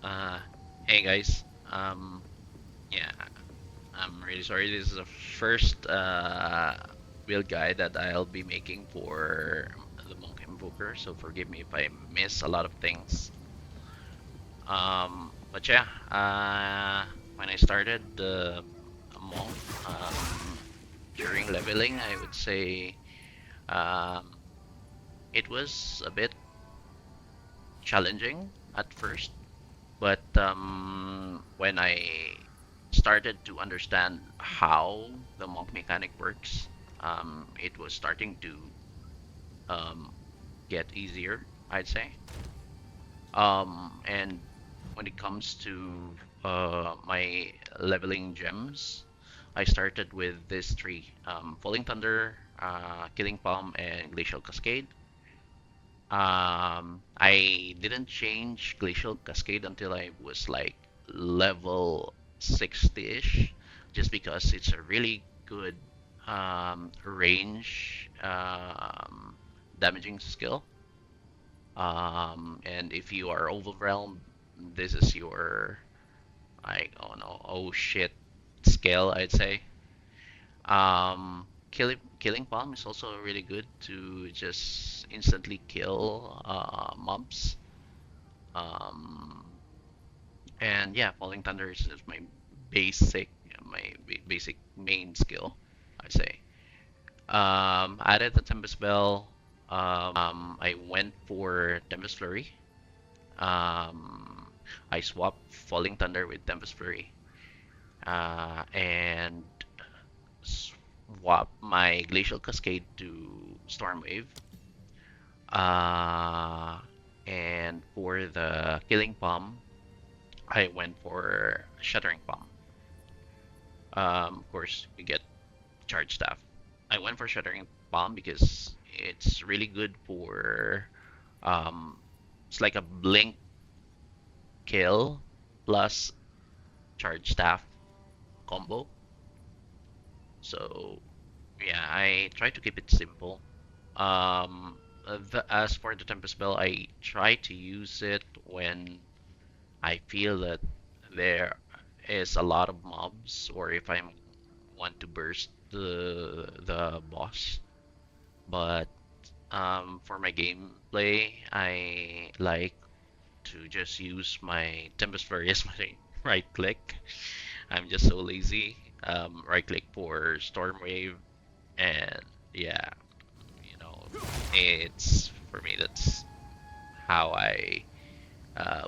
Uh, hey guys. Yeah, I'm really sorry. This is the first build guide that I'll be making for the Monk Invoker, so forgive me if I miss a lot of things. But yeah, when I started the Monk, during leveling, I would say um, it was a bit challenging at first. But when I started to understand how the monk mechanic works, it was starting to um, get easier, I'd say. And when it comes to my leveling gems, I started with these three: Falling Thunder, Killing Palm, and Glacial Cascade. I didn't change Glacial Cascade until I was like level 60-ish, just because it's a really good range damaging skill. And if you are overwhelmed, this is your like oh no oh shit skill, I'd say. Killing Palm is also really good to just instantly kill mobs. Um, and yeah, Falling Thunder is basic, my basic main skill, I'd say. Added the Tempest Bell. I went for Tempest Flurry. Um, I swapped Falling Thunder with Tempest Flurry, and swap my Glacial Cascade to Storm Wave. Uh, and for the Killing Palm, I went for Shattering Palm. Of course, you get Charge Staff. I went for Shattering Palm because it's really good for um, it's like a blink kill plus Charge Staff combo. So yeah, I try to keep it simple. As for the Tempest Spell, I try to use it when I feel that there is a lot of mobs, or if I want to burst the boss. But for my gameplay, I like to just use my Tempest Flurry as my right click. I'm just so lazy. Right click for Storm Wave, and yeah, you know, it's for me. That's how I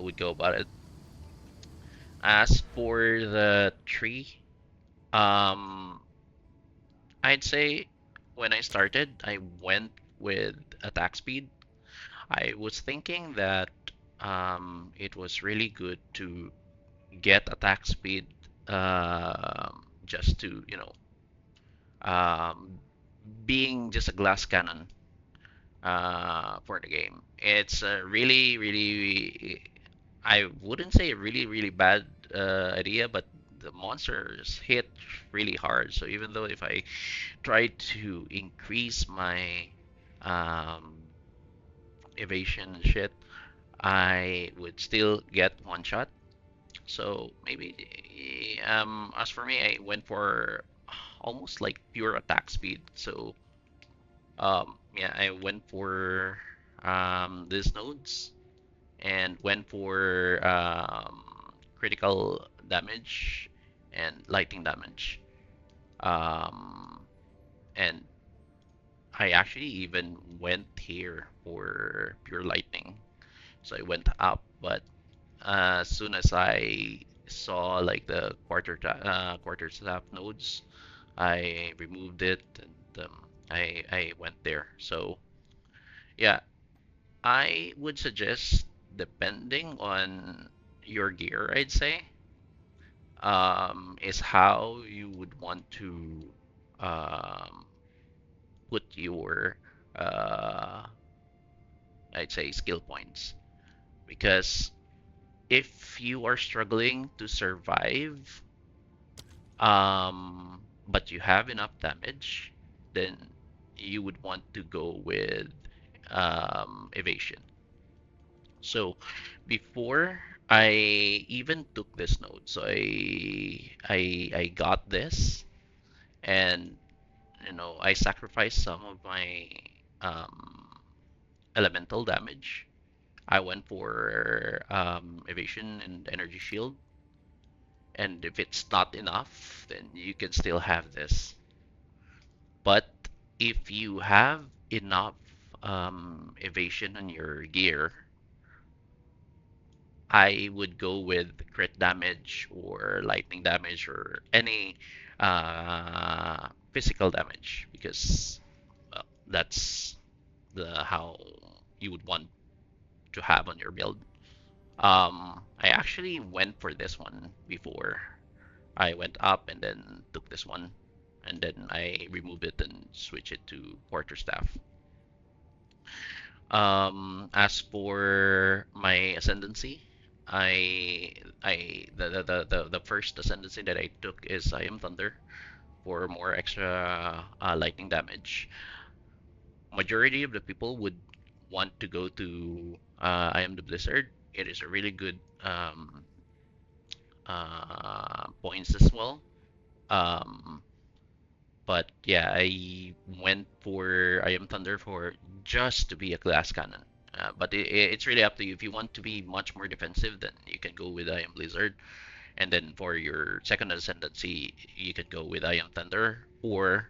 would go about it. As for the tree, um, I'd say when I started, I went with attack speed. I was thinking that it was really good to get attack speed just to, um, being just a glass cannon for the game. It's a really, really, I wouldn't say a really, really bad idea, but the monsters hit really hard. So even though if I try to increase my um, evasion and shit, I would still get one shot. So maybe as for me, I went for almost like pure attack speed. So yeah, I went for these nodes and went for critical damage and lightning damage. Um, and I actually even went here for pure lightning. So I went up, but as soon as I saw like the quarter staff nodes, I removed it and I went there. So yeah, I would suggest depending on your gear, I'd say, is how you would want to um, put your uh, I'd say skill points. Because if you are struggling to survive, but you have enough damage, then you would want to go with evasion. So before I even took this note, so I got this, and I sacrificed some of my um, elemental damage. I went for evasion and energy shield, and if it's not enough, then you can still have this. But if you have enough evasion on your gear, I would go with crit damage or lightning damage or any physical damage because well, that's the how you would want to have on your build. I actually went for this one before. I went up and then took this one, and then I removed it and switched it to quarterstaff. As for my ascendancy, the first ascendancy that I took is I am Thunder for more extra lightning damage. Majority of the people would want to go to I am the Blizzard. It is a really good points as well. Um, but yeah, I went for I am Thunder for just to be a glass cannon. But it's really up to you. If you want to be much more defensive, then you can go with I am Blizzard. And then for your second ascendancy, you could go with I am Thunder or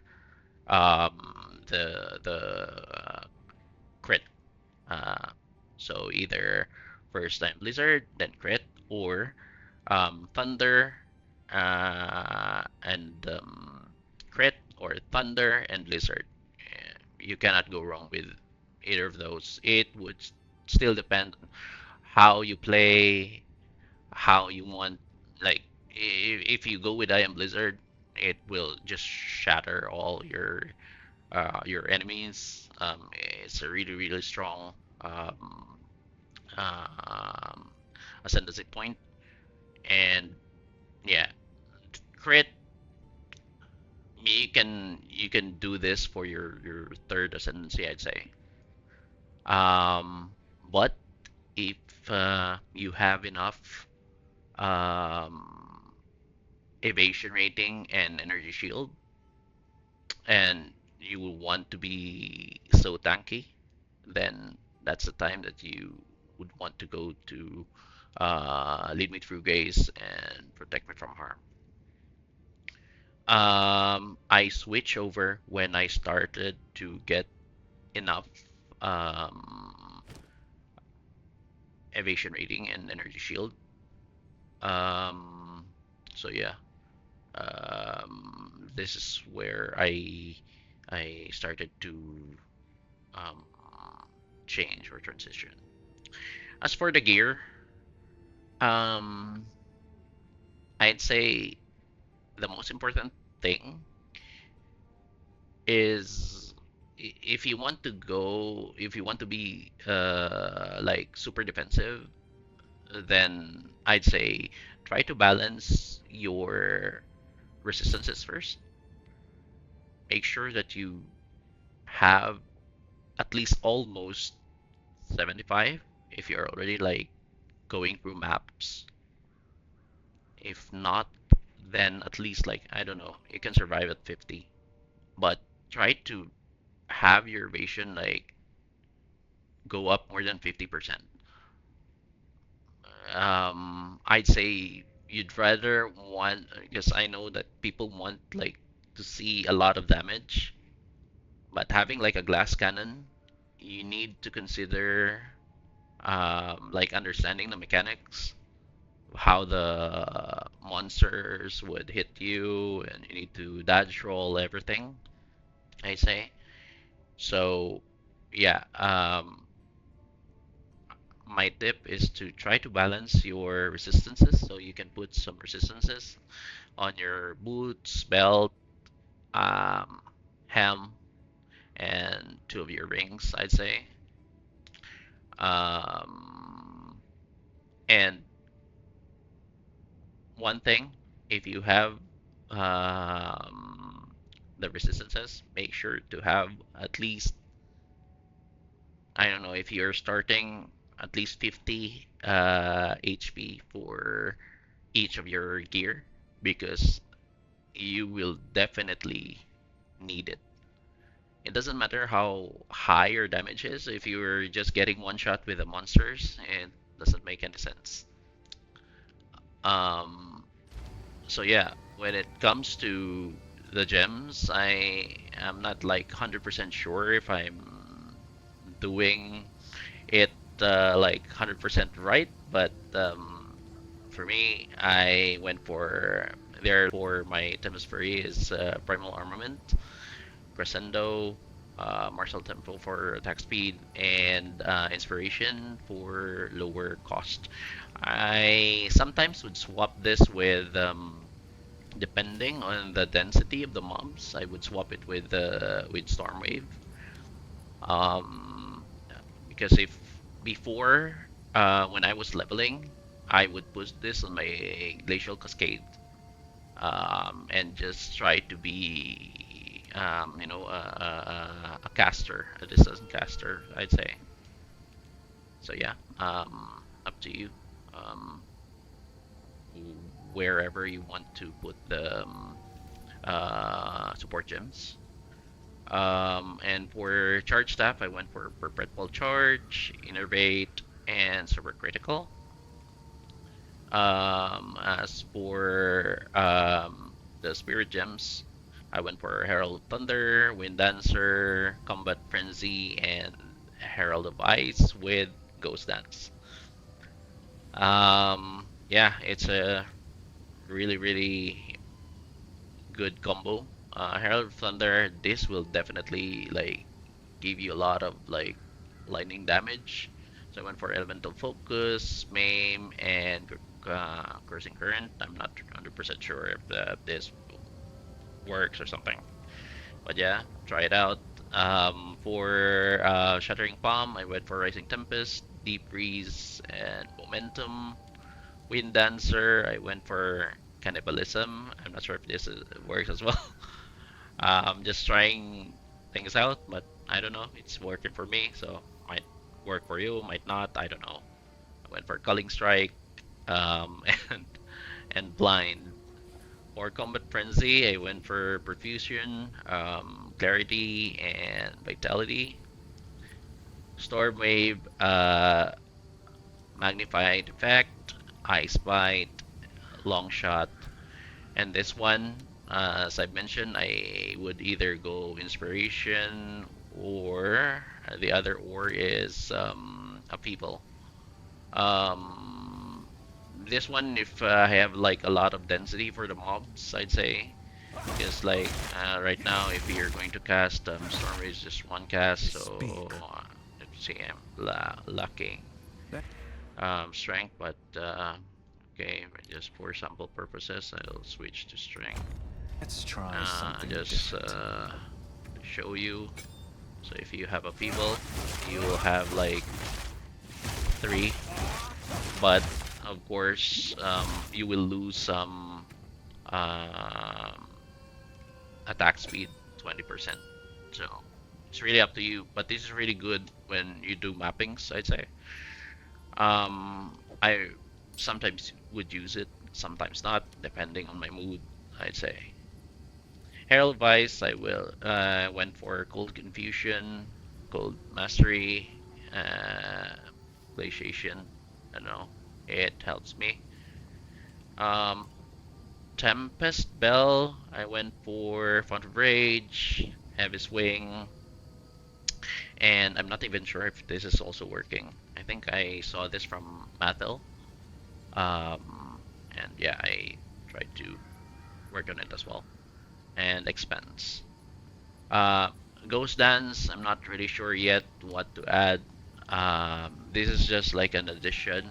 the crit. Uh, so either first time Blizzard, then crit, or Thunder and crit, or Thunder and Blizzard. You cannot go wrong with either of those. It would still depend on how you play, how you want. Like if you go with I am Blizzard, it will just shatter all your enemies. It's a really really strong um, um, ascendancy point, and yeah, crit. You can do this for your third ascendancy, I'd say. Um, but if you have enough um, evasion rating and energy shield, and you will want to be so tanky, then that's the time that you would want to go to lead me through gaze and protect me from harm. I switch over when I started to get enough um, evasion rating and energy shield. Um, so yeah, this is where I started to um, change or transition. As for the gear, um, I'd say the most important thing is if you want to be like super defensive, then I'd say try to balance your resistances first. Make sure that you have at least almost 75 if you're already like going through maps. If not, then at least like I don't know, you can survive at 50. But try to have your evasion like go up more than 50%. I'd say you'd rather want because I know that people want like to see a lot of damage, but having like a glass cannon, you need to consider like understanding the mechanics, how the monsters would hit you, and you need to dodge roll everything. I say so. Yeah. My tip is to try to balance your resistances so you can put some resistances on your boots, belt, um, helm, and two of your rings, I'd say. Um, and one thing, if you have um, the resistances, make sure to have at least, I don't know, if you're starting at least 50 HP for each of your gear because you will definitely need it. It doesn't matter how high your damage is, if you're just getting one shot with the monsters, it doesn't make any sense. Um, so yeah, when it comes to the gems, I am not like 100% sure if I'm doing it like 100% right, but for me, I went for for my items free is Primal Armament, Crescendo, Martial Tempo for attack speed, and Inspiration for lower cost. I sometimes would swap this with, depending on the density of the mobs, I would swap it with Stormwave. Um, because if before, when I was leveling, I would push this on my Glacial Cascade, and just try to be, a caster, a distance caster, I'd say. So yeah, up to you. Um, Wherever you want to put the support gems. And for charge staff, I went for Perpetual Charge, Innervate, and Super Critical. As for the Spirit Gems, I went for Herald of Thunder, Wind Dancer, Combat Frenzy, and Herald of Ice with Ghost Dance. Yeah, it's a really, really good combo. Herald of Thunder, this will definitely like give you a lot of like lightning damage. So I went for Elemental Focus, Maim, and Cursing Current. I'm not 100% sure if this works or something. But yeah, try it out. For Shattering Palm, I went for Rising Tempest, Deep Freeze, and Momentum. Wind Dancer, I went for Cannibalism. I'm not sure if this works as well. Just trying things out, but I don't know. It's working for me, so might work for you, might not. I don't know. I went for Culling Strike, um, and and Blind. For Combat Frenzy, I went for Perfusion, Clarity, and Vitality. Storm Wave, Magnified Effect, Ice Bite, Long Shot, and this one, as I mentioned, I would either go Inspiration or the other or is Upheaval. Um, this one, if I have like a lot of density for the mobs, I'd say. Because like right now, if you're going to cast Storm Rage, just one cast, so let's see, I'm lacking strength, but okay, just for sample purposes, I'll switch to strength. Let's try something just different. to show you. So if you have a feeble, you will have like 3, but of course you will lose some um, attack speed, 20%. So it's really up to you, but this is really good when you do mappings, I'd say. I sometimes would use it, sometimes not, depending on my mood, I'd say. Herald Vice, I will went for Cold Confusion, Cold Mastery, uh, Glaciation. I don't know, it helps me. Um, Tempest Bell, I went for Font of Rage, Heavy Swing, and I'm not even sure if this is also working. I think I saw this from Mathil, and yeah, I tried to work on it as well. And Expense. Uh, Ghost Dance, I'm not really sure yet what to add. This is just like an addition.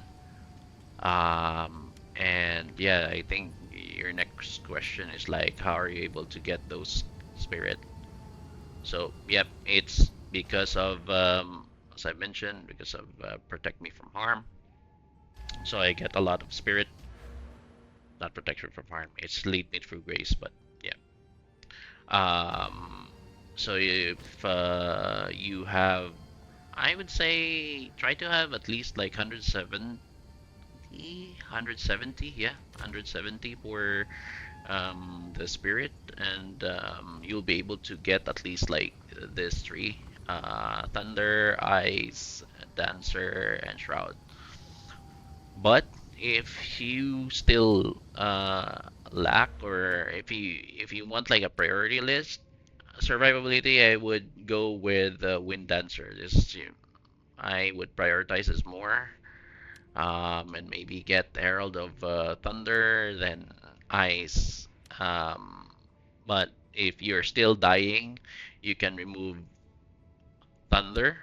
And yeah, I think your next question is like, how are you able to get those spirit? So, yep, it's because of, as I mentioned, because of protect me from harm. So I get a lot of spirit, not protection from harm. It's lead me through grace, but yeah. Um, so if you have I would say try to have at least like 170, yeah, 170 for the spirit, and you'll be able to get at least like this three: thunder, ice, dancer, and shroud. But if you still lack, or if you want like a priority list survivability, I would go with wind dancer. I would prioritize this more, and maybe get Herald of Thunder, then Ice. Um, but if you're still dying, you can remove Thunder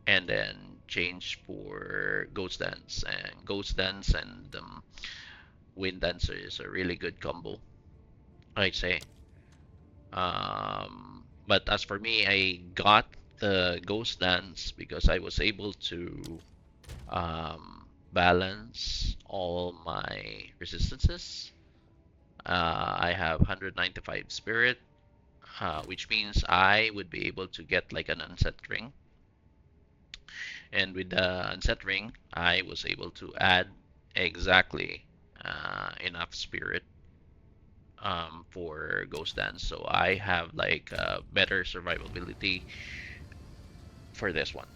and then change for Ghost Dance and Wind Dancer is a really good combo, I'd say. But as for me, I got the Ghost Dance because I was able to balance all my resistances. I have 195 spirit, which means I would be able to get like an unset ring. And with the unset ring, I was able to add exactly enough spirit for Ghost Dance. So I have like better survivability for this one.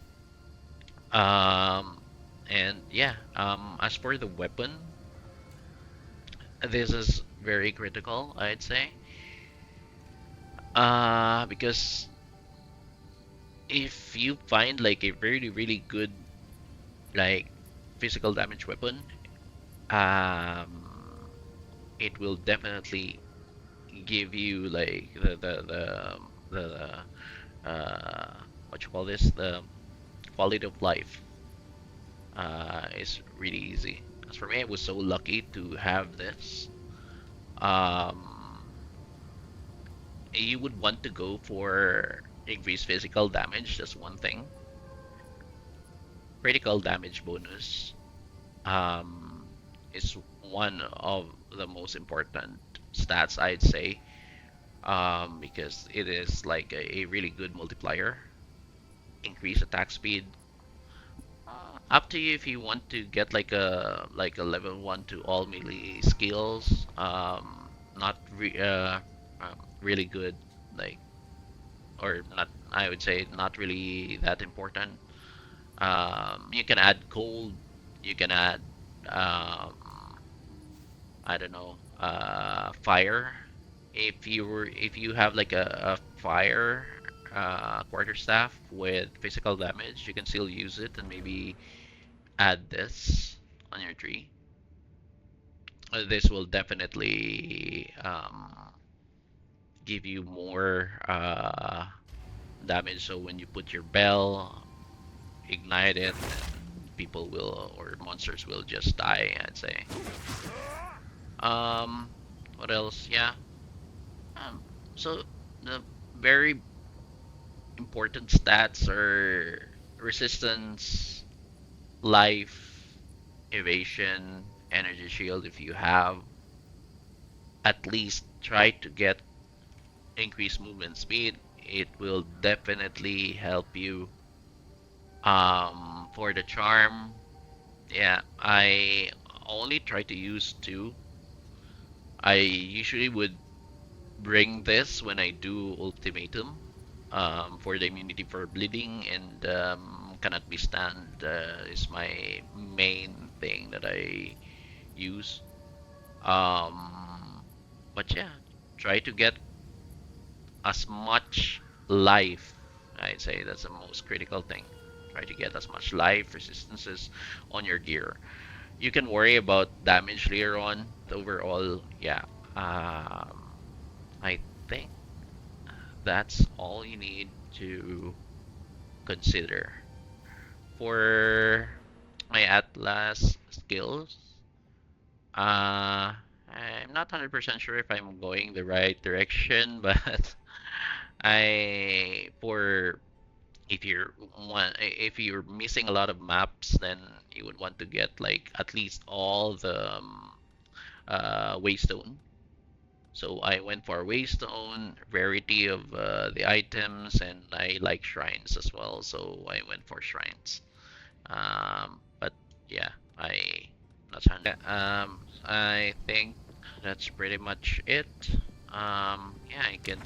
Um, and yeah, as for the weapon, this is very critical, I'd say. Because if you find like a really, really good like physical damage weapon, um, it will definitely give you like the what you call this, the quality of life is really easy. As for me, I was so lucky to have this. Um, you would want to go for increased physical damage. That's one thing. Critical damage bonus um, is one of the most important stats, I'd say, because it is like a really good multiplier. Increase attack speed. Up to you if you want to get like a level one to all melee skills. Not really good, like, or not. I would say not really that important. You can add cold. You can add um, I don't know, fire. If you have like a fire quarterstaff with physical damage, you can still use it and maybe add this on your tree. This will definitely give you more damage. So when you put your bell, ignite it, and people will or monsters will just die, I'd say. Um, what else? Yeah. So the very important stats are resistance, life, evasion, energy shield. If you have, at least try to get increased movement speed. It will definitely help you. For the charm, yeah, I only try to use two. I usually would bring this when I do ultimatum, for the immunity for bleeding, and cannot be stand is my main thing that I use. Um, but yeah, try to get as much life. I'd say that's the most critical thing. Try to get as much life resistances on your gear. You can worry about damage later on. Overall, yeah. I think that's all you need to consider for my Atlas skills. I'm not 100% sure if I'm going the right direction, but I for if you're missing a lot of maps, then you would want to get like at least all the waystone. So I went for Waystone, rarity of the items, and I like shrines as well. So I went for shrines. But yeah, not 100. I think that's pretty much it. Yeah, I can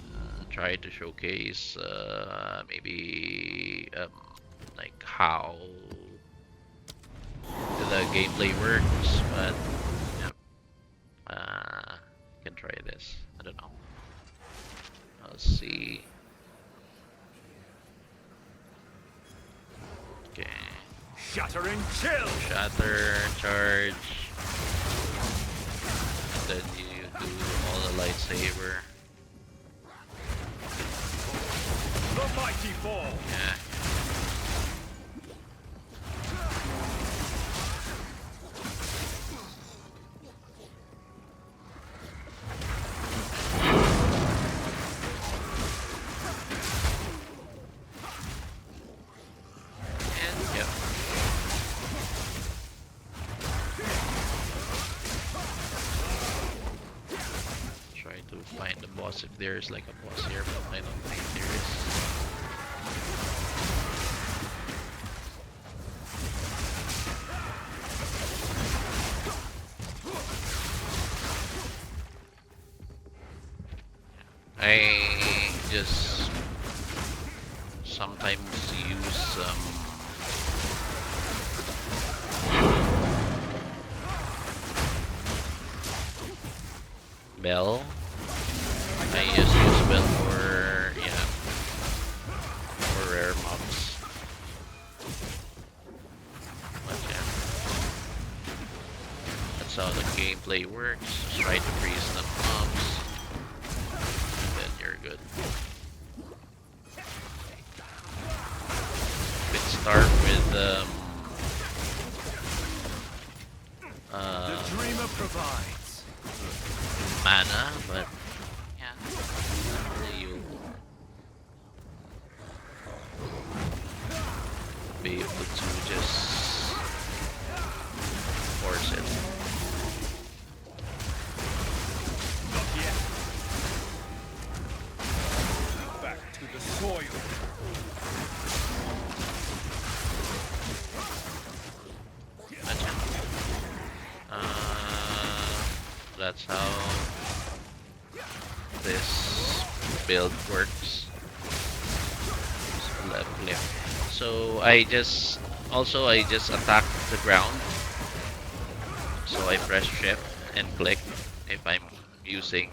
try to showcase maybe like how the gameplay works, but yeah, can try this. I don't know. Let's see. Okay. Shattering chill. Shatter, charge, then you do all the lightsaber. The mighty fall. Yeah. And yeah. Try to find the boss if there's like a boss here, but I don't think there is. I just sometimes use bell. I just use bell for yeah for rare mobs. But yeah, that's how the gameplay works. Just try to freeze the mobs, and then you're good. You can start with The dreamer provides. mana, but yeah, you be able to just force it. Not yet. Back to the soil. Gotcha. That's how this build works. So left click. So I just attack the ground. So I press shift and click if I'm using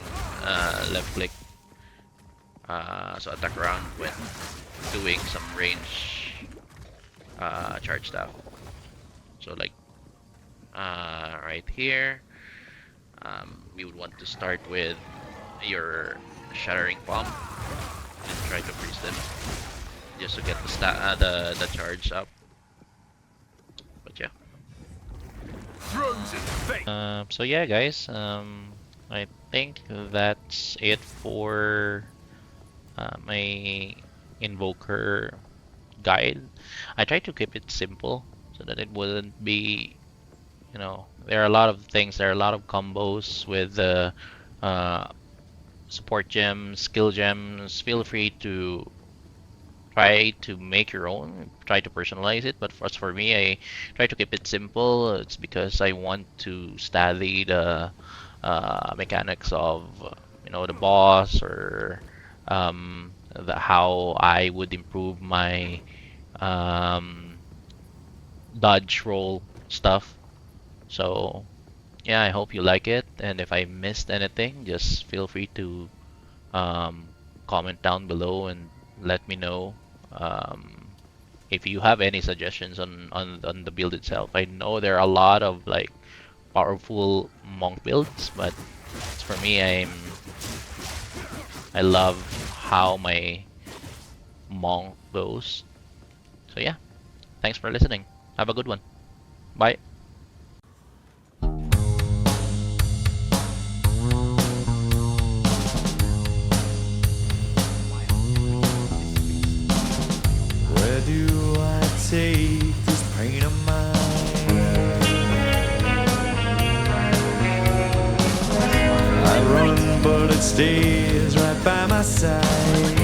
left click. So attack ground when doing some range charge stuff. So like right here, you would want to start with your shattering bomb and try to freeze them just to get the charge up. But yeah. Thrones in fate. So yeah, guys. I think that's it for my invoker guide. I try to keep it simple so that it wouldn't be, there are a lot of things, there are a lot of combos with the support gems, skill gems. Feel free to try to make your own, try to personalize it. But for me, I try to keep it simple. It's because I want to study the mechanics of, the boss or how I would improve my dodge roll stuff. So yeah, I hope you like it. And if I missed anything, just feel free to comment down below and let me know. If you have any suggestions on the build itself. I know there are a lot of like powerful monk builds, but for me, I love how my monk goes. So yeah, thanks for listening. Have a good one. Bye. Where do I take this pain of mine? I run, but stays right by my side.